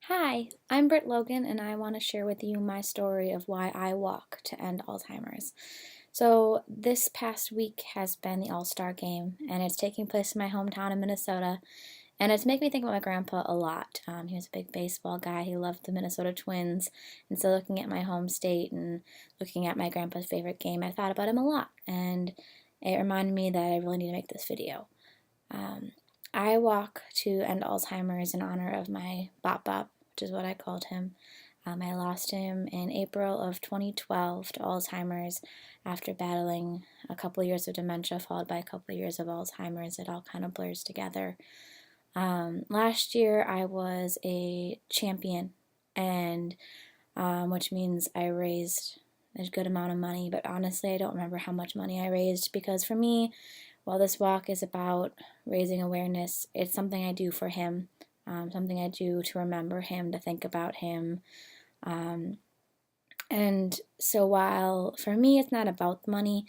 Hi, I'm Britt Logan, and I want to share with you my story of why I walk to end Alzheimer's. So, this past week has been the All-Star game, and it's taking place in my hometown in Minnesota, and it's making me think about my grandpa a lot. He was a big baseball guy. He loved the Minnesota Twins, and so looking at my home state and looking at my grandpa's favorite game, I thought about him a lot, and it reminded me that I really need to make this video. Um, I walk to end Alzheimer's in honor of my Bop Bop, which is what I called him. I lost him in April of 2012 to Alzheimer's after battling a couple of years of dementia, followed by a couple of years of Alzheimer's. It all kind of blurs together. Last year, I was a champion, and which means I raised a good amount of money, but honestly, I don't remember how much money I raised because for me, while this walk is about raising awareness, it's something I do for him, something I do to remember him, to think about him. And so while for me it's not about the money,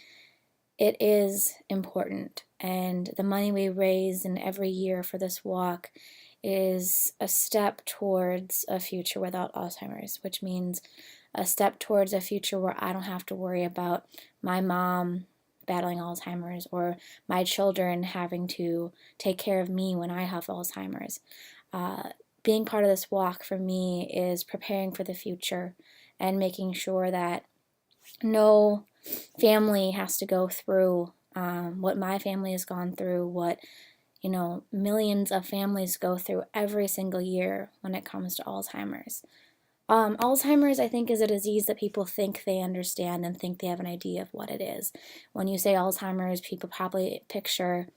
it is important. And the money we raise in every year for this walk is a step towards a future without Alzheimer's, which means a step towards a future where I don't have to worry about my mom battling Alzheimer's or my children having to take care of me when I have Alzheimer's. Being part of this walk for me is preparing for the future and making sure that no family has to go through what my family has gone through, what millions of families go through every single year when it comes to Alzheimer's. Alzheimer's, I think, is a disease that people think they understand and think they have an idea of what it is. When you say Alzheimer's, people probably picture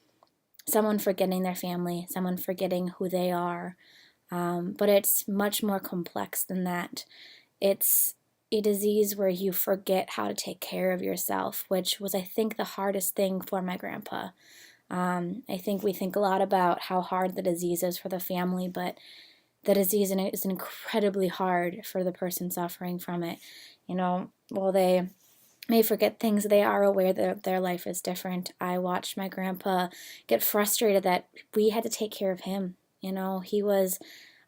someone forgetting their family, someone forgetting who they are. But it's much more complex than that. It's a disease where you forget how to take care of yourself, which was, I think, the hardest thing for my grandpa. I think we think a lot about how hard the disease is for the family, but the disease is incredibly hard for the person suffering from it. While they may forget things, they are aware that their life is different. I watched my grandpa get frustrated that we had to take care of him. He was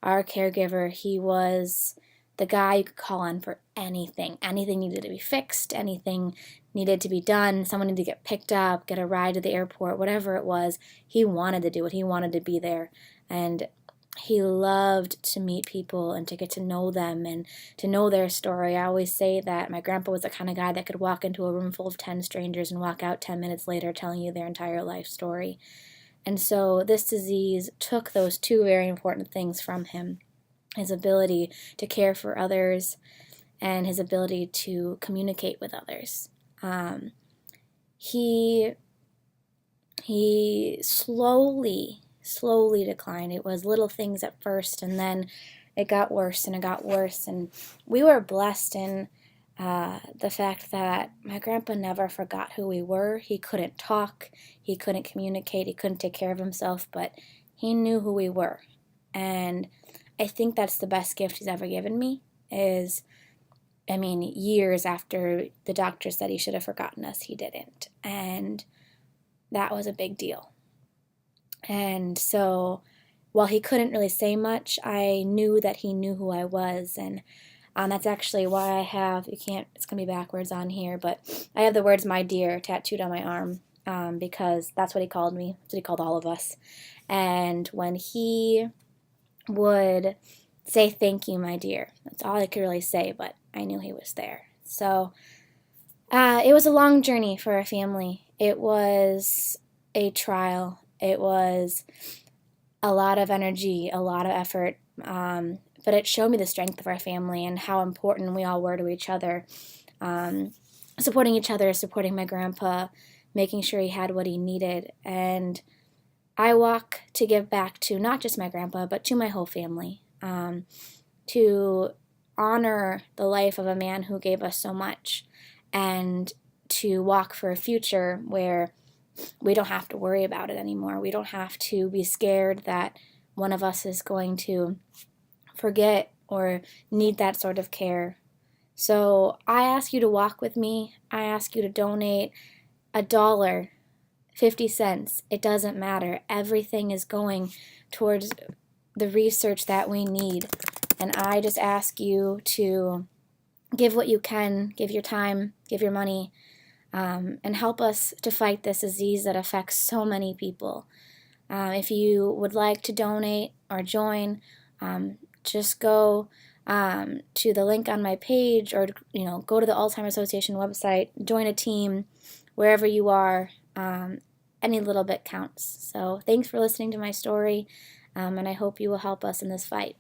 our caregiver. He was the guy you could call on for anything. Anything needed to be fixed, anything needed to be done, someone needed to get picked up, get a ride to the airport, whatever it was, he wanted to do it. He wanted to be there. And he loved to meet people and to get to know them and to know their story. I always say that my grandpa was the kind of guy that could walk into a room full of 10 strangers and walk out 10 minutes later telling you their entire life story. And so this disease took those two very important things from him: his ability to care for others and his ability to communicate with others. He slowly declined. It was little things at first, and then it got worse and it got worse. And we were blessed in the fact that my grandpa never forgot who we were. He couldn't talk, he couldn't communicate, he couldn't take care of himself, but he knew who we were. And I think that's the best gift he's ever given me years after the doctor said he should have forgotten us, he didn't. And that was a big deal. And so while he couldn't really say much, I knew that he knew who I was. And that's actually why I have, it's going to be backwards on here, but I have the words "my dear" tattooed on my arm, because that's what he called me. That's what he called all of us. And when he would say "thank you, my dear," that's all I could really say, but I knew he was there. So it was a long journey for our family. It was a trial. It was a lot of energy, a lot of effort, but it showed me the strength of our family and how important we all were to each other, supporting each other, supporting my grandpa, making sure he had what he needed. And I walk to give back to not just my grandpa, but to my whole family, to honor the life of a man who gave us so much, and to walk for a future where we don't have to worry about it anymore. We don't have to be scared that one of us is going to forget or need that sort of care. So I ask you to walk with me. I ask you to donate $1, 50 cents. It doesn't matter. Everything is going towards the research that we need And I just ask you to give what you can, give your time, give your money, and help us to fight this disease that affects so many people. If you would like to donate or join, just go to the link on my page, or go to the Alzheimer's Association website, join a team, wherever you are. Any little bit counts. So thanks for listening to my story, and I hope you will help us in this fight.